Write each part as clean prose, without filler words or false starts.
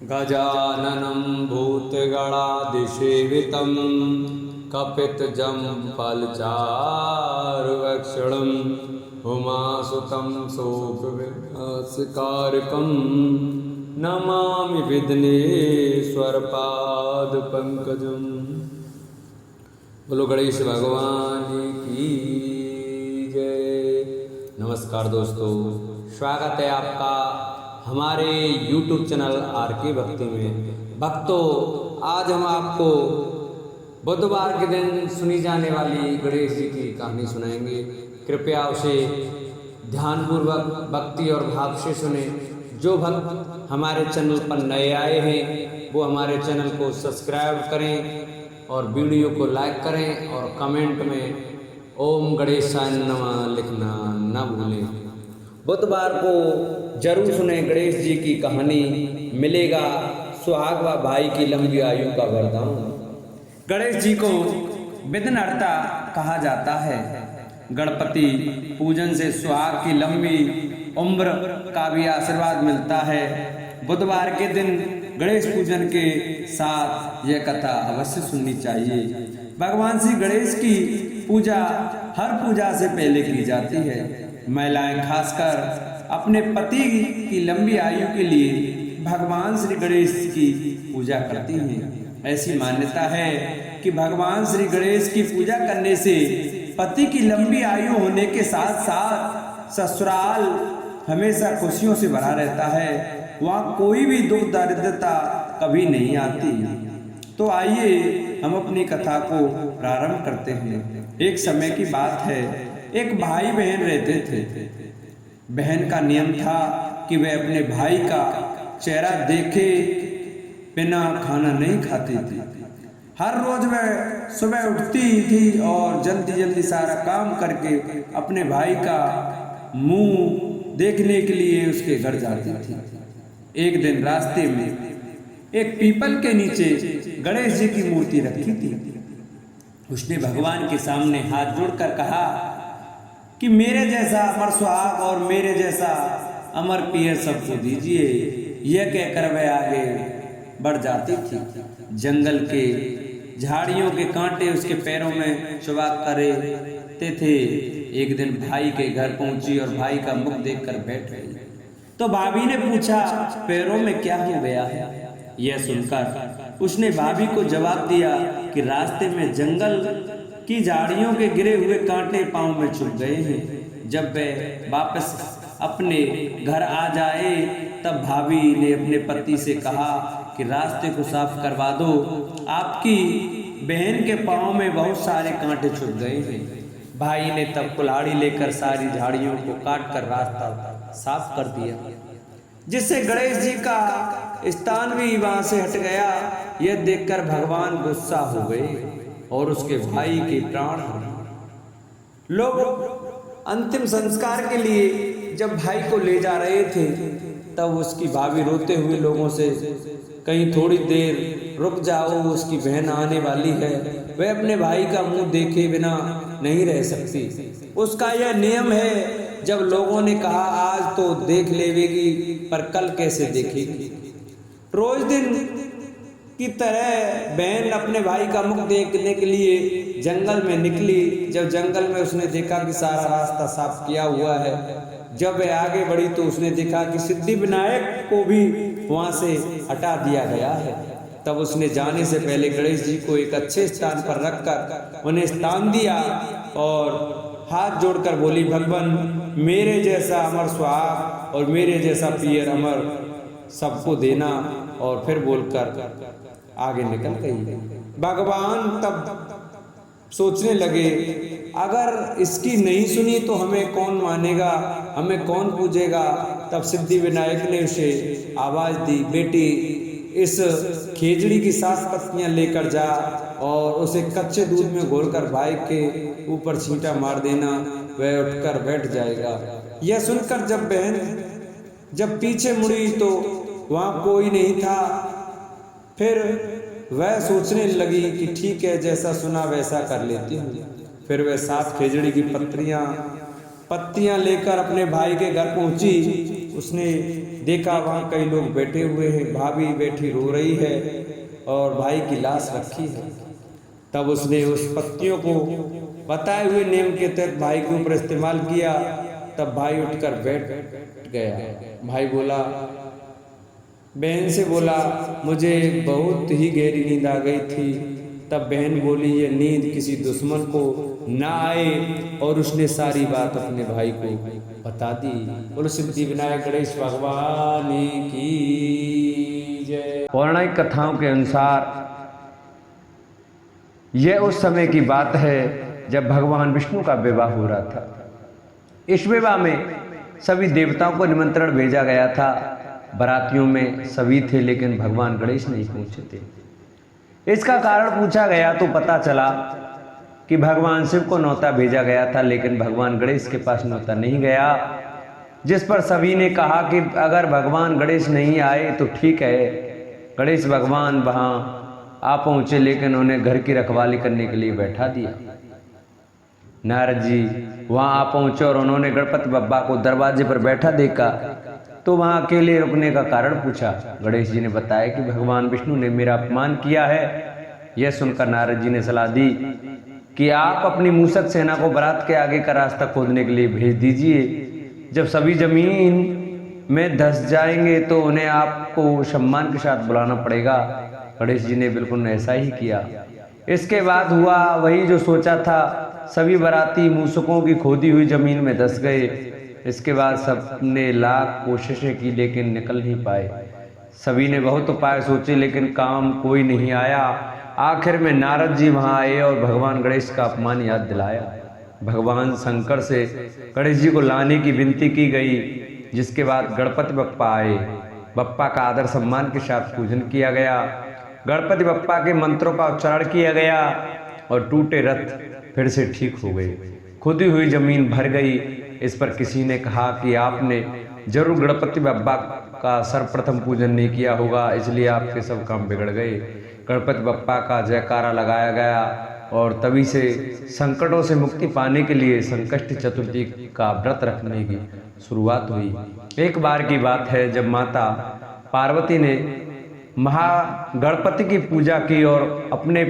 गजाननं भूतगणादिसेवितं कपितजम्फलचारुभक्षणं उमासुतं शोकविनाशकारकं नमामि विघ्नेश्वरपादपङ्कजम्। बोलो गणेश भगवान की जय। नमस्कार दोस्तों, स्वागत है आपका हमारे YouTube चैनल आर के भक्ति में। भक्तों, आज हम आपको बुधवार के दिन सुनी जाने वाली गणेश जी की कहानी सुनाएंगे। कृपया उसे ध्यानपूर्वक भक्ति और भाव से सुने। जो भक्त हमारे चैनल पर नए आए हैं वो हमारे चैनल को सब्सक्राइब करें और वीडियो को लाइक करें और कमेंट में ओम गणेशाय नमः लिखना न भूलें। बुधवार को जरूर सुने गणेश जी की कहानी, मिलेगा सुहाग व भाई की लंबी आयु का वरदान। गणेश जी को विघ्नहर्ता कहा जाता है। गणपति पूजन से सुहाग की लंबी उम्र का भी आशीर्वाद मिलता है। बुधवार के दिन गणेश पूजन के साथ यह कथा अवश्य सुननी चाहिए। भगवान श्री गणेश की पूजा हर पूजा से पहले की जाती है। महिलाएं खासकर अपने पति की लंबी आयु के लिए भगवान श्री गणेश की पूजा करती हैं। ऐसी मान्यता है कि भगवान श्री गणेश की पूजा करने से पति की लंबी आयु होने के साथ साथ ससुराल हमेशा खुशियों से भरा रहता है। वहाँ कोई भी दुख दरिद्रता कभी नहीं आती। तो आइए हम अपनी कथा को प्रारंभ करते हैं। एक समय की बात है, एक भाई बहन रहते थे। बहन का नियम था कि वह अपने भाई का चेहरा देखे बिना खाना नहीं खाती थी। हर रोज वह सुबह उठती थी और जल्दी जल्दी सारा काम करके अपने भाई का मुंह देखने के लिए उसके घर जाती थी। एक दिन रास्ते में एक पीपल के नीचे गणेश जी की मूर्ति रखी थी। उसने भगवान के सामने हाथ जोड़कर कहा कि मेरे जैसा अमर सुहाग और मेरे जैसा अमर पियर सबको दीजिए। यह कहकर वह आगे बढ़ जाती थी। जंगल के झाड़ियों के कांटे उसके पैरों में चुभा करते थे। एक दिन भाई के घर पहुंची और भाई का मुख देखकर बैठ गई। तो भाभी ने पूछा, पैरों में क्या हो गया है? यह सुनकर उसने भाभी को जवाब दिया कि रास्ते में जंगल की झाड़ियों के गिरे हुए कांटे पांव में चुभ गए हैं। जब वह वापस अपने घर आ जाए तब भाभी ने अपने पति से कहा कि रास्ते को साफ करवा दो, आपकी बहन के पांव में बहुत सारे कांटे चुभ गए हैं। भाई ने तब कुल्हाड़ी लेकर सारी झाड़ियों को काट कर रास्ता साफ कर दिया, जिससे गणेश जी का स्थान भी वहां से हट गया। यह देखकर भगवान गुस्सा हो गए और उसके भाई के प्राण लोग अंतिम संस्कार के लिए जब भाई को ले जा रहे थे तब उसकी भाभी रोते हुए लोगों से, कहीं थोड़ी देर रुक जाओ, उसकी बहन आने वाली है। वह अपने भाई का मुंह देखे बिना नहीं रह सकती। उसका यह नियम है। जब लोगों ने कहा आज तो देख लेवेगी पर कल कैसे देखेगी। रोज दिन की तरह बहन अपने भाई का मुख देखने के लिए जंगल में निकली। जब जंगल में उसने देखा कि सारा रास्ता साफ किया हुआ है, जब वह आगे बढ़ी तो उसने देखा कि सिद्धि विनायक को भी वहां से हटा दिया गया है। तब उसने जाने से पहले गणेश जी को एक अच्छे स्थान पर रखकर उन्हें स्थान दिया और हाथ जोड़कर बोली, भगवान मेरे जैसा अमर सुहाग और मेरे जैसा पियर अमर सबको देना। और फिर बोलकर आगे निकल गई। भगवान तब सोचने लगे, अगर इसकी नहीं सुनी तो हमें कौन मानेगा, हमें कौन पूजेगा। तब सिद्धि विनायक ने उसे आवाज दी, बेटी इस खेजड़ी की 7 पत्तियां लेकर जा और उसे कच्चे दूध में घोलकर भाई के ऊपर छींटा मार देना, वह उठकर बैठ जाएगा। यह सुनकर जब बहन पीछे मुड़ी तो वहां कोई नहीं था। फिर वह सोचने लगी कि ठीक है, जैसा सुना वैसा कर लेती हूँ। फिर वह 7 खेजड़ी की पत्तियां लेकर अपने भाई के घर पहुंची। उसने देखा वहाँ कई लोग बैठे हुए हैं, भाभी बैठी रो रही है और भाई की लाश रखी है। तब उसने उस पत्तियों को बताए हुए नियम के तहत भाई के ऊपर इस्तेमाल किया। तब भाई उठकर बैठ गया। भाई बोला, बहन से बोला, मुझे बहुत ही गहरी नींद आ गई थी। तब बहन बोली, ये नींद किसी दुश्मन को ना आए, और उसने सारी बात अपने भाई को बता दी। बोलो सिद्धि विनायक गणेश भगवान की जय। पौराणिक कथाओं के अनुसार यह उस समय की बात है जब भगवान विष्णु का विवाह हो रहा था। इस विवाह में सभी देवताओं को निमंत्रण भेजा गया था। बारातियों में सभी थे, लेकिन भगवान गणेश नहीं पहुंचे थे। इसका कारण पूछा गया तो पता चला कि भगवान शिव को न्योता भेजा गया था, लेकिन भगवान गणेश के पास न्योता नहीं गया। जिस पर सभी ने कहा कि अगर भगवान गणेश नहीं आए तो ठीक है। गणेश भगवान वहां आ पहुंचे, लेकिन उन्हें घर की रखवाली करने के लिए बैठा दिया। नारद जी वहां आ पहुंचे और उन्होंने गणपति बप्पा को दरवाजे पर बैठा देखा तो वहां अकेले रुकने का कारण पूछा। गणेश जी ने बताया कि भगवान विष्णु ने मेरा अपमान किया है। यह सुनकर नारद जी ने सलाह दी कि आप अपनी मूषक सेना को बारात के आगे का रास्ता खोदने के लिए भेज दीजिए। जब सभी जमीन में धंस जाएंगे तो उन्हें आपको सम्मान के साथ बुलाना पड़ेगा। गणेश जी ने बिल्कुल ऐसा ही किया। इसके बाद हुआ वही जो सोचा था। सभी बाराती मूषकों की खोदी हुई जमीन में धंस गए। इसके बाद सबने लाख कोशिशें की, लेकिन निकल नहीं पाए। सभी ने बहुत उपाय सोचे, लेकिन काम कोई नहीं आया। आखिर में नारद जी वहां आए और भगवान गणेश का अपमान याद दिलाया। भगवान शंकर से गणेश जी को लाने की विनती की गई, जिसके बाद गणपति बप्पा आए। बप्पा का आदर सम्मान के साथ पूजन किया गया। गणपति बप्पा के मंत्रों का उच्चारण किया गया और टूटे रथ फिर से ठीक हो गए। खुदी हुई जमीन भर गई। इस पर किसी ने कहा कि आपने जरूर गणपति बप्पा का सर्वप्रथम पूजन नहीं किया होगा, इसलिए आपके सब काम बिगड़ गए। गणपति बप्पा का जयकारा लगाया गया और तभी से संकटों से मुक्ति पाने के लिए संकष्टी चतुर्थी का व्रत रखने की शुरुआत हुई। एक बार की बात है जब माता पार्वती ने महागणपति की पूजा की और अपने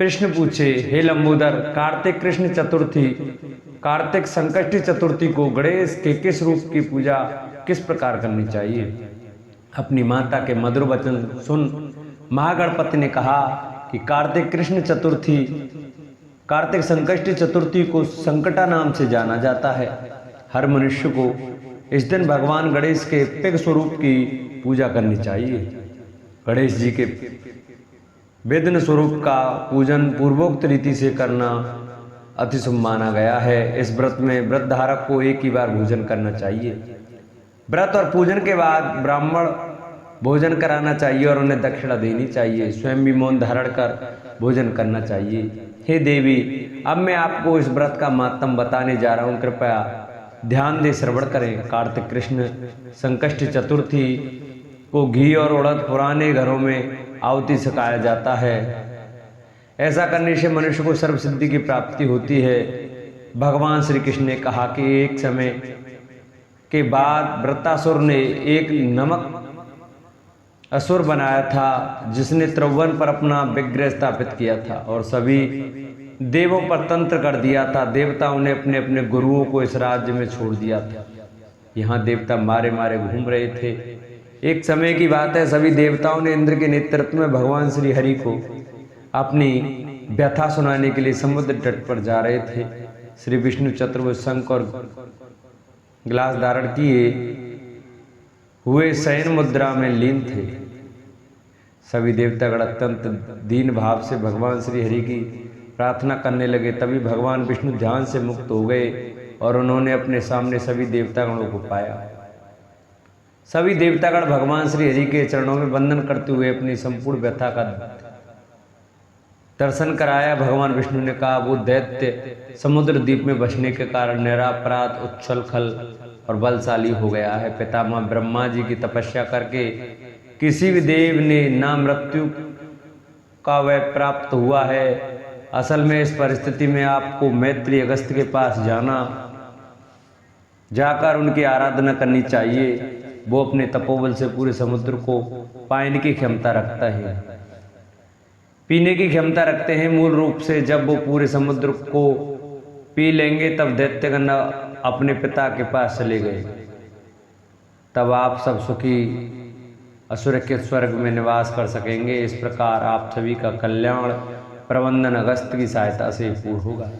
प्रश्न पूछे, हे लंबोदर, कार्तिक कृष्ण चतुर्थी, कार्तिक संकष्टी चतुर्थी को गणेश के किस रूप की पूजा किस प्रकार करनी चाहिए? अपनी माता के मधुर वचन सुन महागणपति ने कहा कि कार्तिक कृष्ण चतुर्थी, कार्तिक संकष्टी चतुर्थी को संकटा नाम से जाना जाता है। हर मनुष्य को इस दिन भगवान गणेश के पिग स्वरूप की पूजा करनी चाहिए। गणेश जी के विघ्न स्वरूप का पूजन पूर्वोक्त रीति से करना अति शुभ माना गया है। इस व्रत में व्रत धारक को एक ही बार भोजन करना चाहिए। व्रत और पूजन के बाद ब्राह्मण भोजन कराना चाहिए और उन्हें दक्षिणा देनी चाहिए। स्वयं भी मौन धारण कर भोजन करना चाहिए। हे देवी, अब मैं आपको इस व्रत का मातम बताने जा रहा हूँ, कृपया ध्यान दे श्रवण करें। कार्तिक कृष्ण संकष्टी चतुर्थी को घी और उड़द पुराने घरों में आहुति सकाया जाता है। ऐसा करने से मनुष्य को सर्व सिद्धि की प्राप्ति होती है। भगवान श्री कृष्ण ने कहा कि एक समय के बाद वृत्तासुर ने एक नमक असुर बनाया था, जिसने त्रिभुवन पर अपना विग्रह स्थापित किया था और सभी देवों पर तंत्र कर दिया था। देवताओं ने अपने अपने गुरुओं को इस राज्य में छोड़ दिया था। यहाँ देवता मारे मारे घूम रहे थे। एक समय की बात है, सभी देवताओं ने इंद्र के नेतृत्व में भगवान श्री हरि को अपनी व्यथा सुनाने के लिए समुद्र तट पर जा रहे थे। श्री विष्णु चतुर्भुज शंख और ग्लास धारण किए हुए शयन मुद्रा में लीन थे। सभी देवतागण अत्यंत दीन भाव से भगवान श्री हरि की प्रार्थना करने लगे। तभी भगवान विष्णु ध्यान से मुक्त हो गए और उन्होंने अपने सामने सभी देवतागणों को पाया। सभी देवतागण भगवान श्री हरि के चरणों में वंदन करते हुए अपनी संपूर्ण व्यथा का दर्शन कराया। भगवान विष्णु ने कहा, वो दैत्य समुद्र द्वीप में बसने के कारण निरापराध, उच्छल खल और बलशाली हो गया है। पितामह ब्रह्मा जी की तपस्या करके किसी भी देव ने ना मृत्यु का वह प्राप्त हुआ है। असल में इस परिस्थिति में आपको मैत्री अगस्त्य के पास जाकर उनकी आराधना करनी चाहिए। वो अपने तपोबल से पूरे समुद्र को पाने की क्षमता रखता है, पीने की क्षमता रखते हैं। मूल रूप से जब वो पूरे समुद्र को पी लेंगे तब दैत्यगण अपने पिता के पास चले गए। तब आप सब सुखी असुरक्षित स्वर्ग में निवास कर सकेंगे। इस प्रकार आप सभी का कल्याण प्रबंधन अगस्त की सहायता से पूर्ण होगा।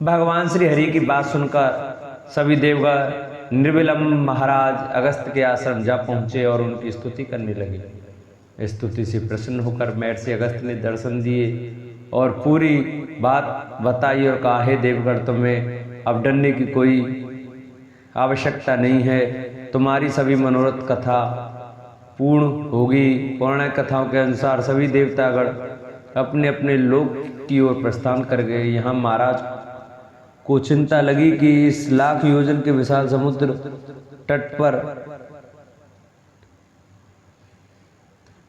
भगवान श्री हरि की बात सुनकर सभी देवगण निर्विलंब महाराज अगस्त के आश्रम जा पहुँचे और उनकी स्तुति करने लगे। स्तुति से प्रसन्न होकर महर्षि अगस्त ने दर्शन दिए और पूरी बात बताई और कहा, हे देवगण, तुम्हें अब डरने की कोई आवश्यकता नहीं है। तुम्हारी सभी मनोरथ कथा पूर्ण होगी। पौराणिक कथाओं के अनुसार सभी देवतागण अपने अपने लोक की ओर प्रस्थान कर गए। यहाँ महाराज को चिंता लगी कि इस लाख योजन के विशाल समुद्र तट पर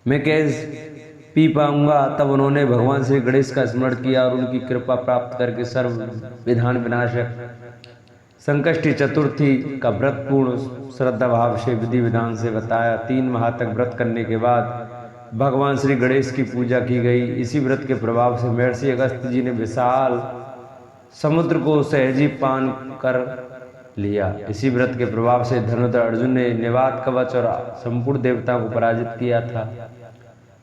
मैं कैसे पी पाऊंगा। तब उन्होंने भगवान श्री गणेश का स्मरण किया और उनकी कृपा प्राप्त करके सर्व विधान विनाशक संकष्टी चतुर्थी का व्रत पूर्ण श्रद्धा भाव से विधि विधान से बताया। 3 माह तक व्रत करने के बाद भगवान श्री गणेश की पूजा की गई। इसी व्रत के प्रभाव से महर्षि अगस्त जी ने विशाल समुद्र को सहजी पान कर लिया। इसी व्रत के प्रभाव से धनुधर अर्जुन ने निवात कवच और संपूर्ण देवताओं को पराजित किया था।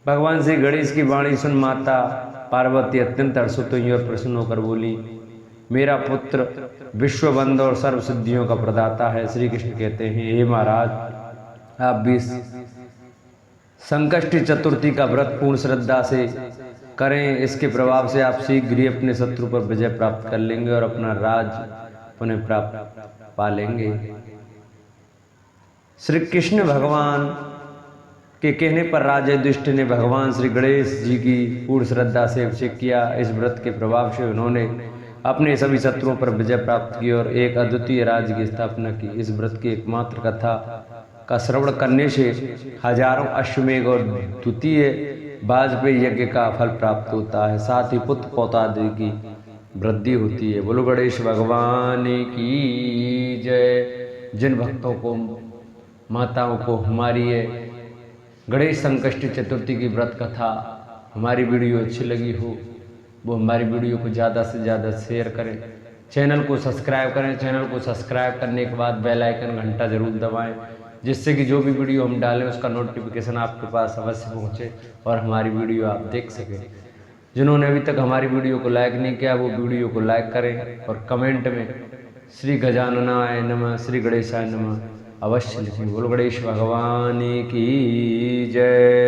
भगवान श्री गणेश की वाणी सुन माता पार्वती अत्यंत हर्षित हुई और प्रसन्न होकर बोली, मेरा पुत्र विश्वबंध और सर्व सिद्धियों का प्रदाता है। श्री कृष्ण कहते हैं, हे महाराज, आप भी संकष्टी चतुर्थी का व्रत पूर्ण श्रद्धा से करें। इसके प्रभाव से आप शीघ्र ही अपने शत्रु पर विजय प्राप्त कर लेंगे और अपना राज पुनः प्राप्त पा लेंगे। श्री कृष्ण भगवान के कहने पर राजा युधिष्ठिर ने भगवान श्री गणेश जी की पूर्ण श्रद्धा से अभिषेक किया। इस व्रत के प्रभाव से उन्होंने अपने सभी शत्रुओं पर विजय प्राप्त की और एक अद्वितीय राज्य की स्थापना की। इस व्रत की एकमात्र कथा का श्रवण करने से हजारों अश्वमेघ और द्वितीय वाजपेयी यज्ञ का फल प्राप्त होता है। साथ ही पुत्र पौत्रादि की वृद्धि होती है। बोलो गणेश भगवान की जय। जिन भक्तों को, माताओं को हमारी ये गणेश संकष्टी चतुर्थी की व्रत कथा हमारी वीडियो अच्छी लगी हो, वो हमारी वीडियो को ज़्यादा से ज़्यादा शेयर करें, चैनल को सब्सक्राइब करें। चैनल को सब्सक्राइब करने के बाद बेल आइकन घंटा जरूर दबाएं, जिससे कि जो भी वीडियो हम डालें उसका नोटिफिकेशन आपके पास अवश्य पहुंचे और हमारी वीडियो आप देख सकें। जिन्होंने अभी तक हमारी वीडियो को लाइक नहीं किया वो वीडियो को लाइक करें और कमेंट में श्री गजाननाय नमः, श्री गणेशाय नमः अवश्य लिखें। बोलो गणेश भगवान की जय।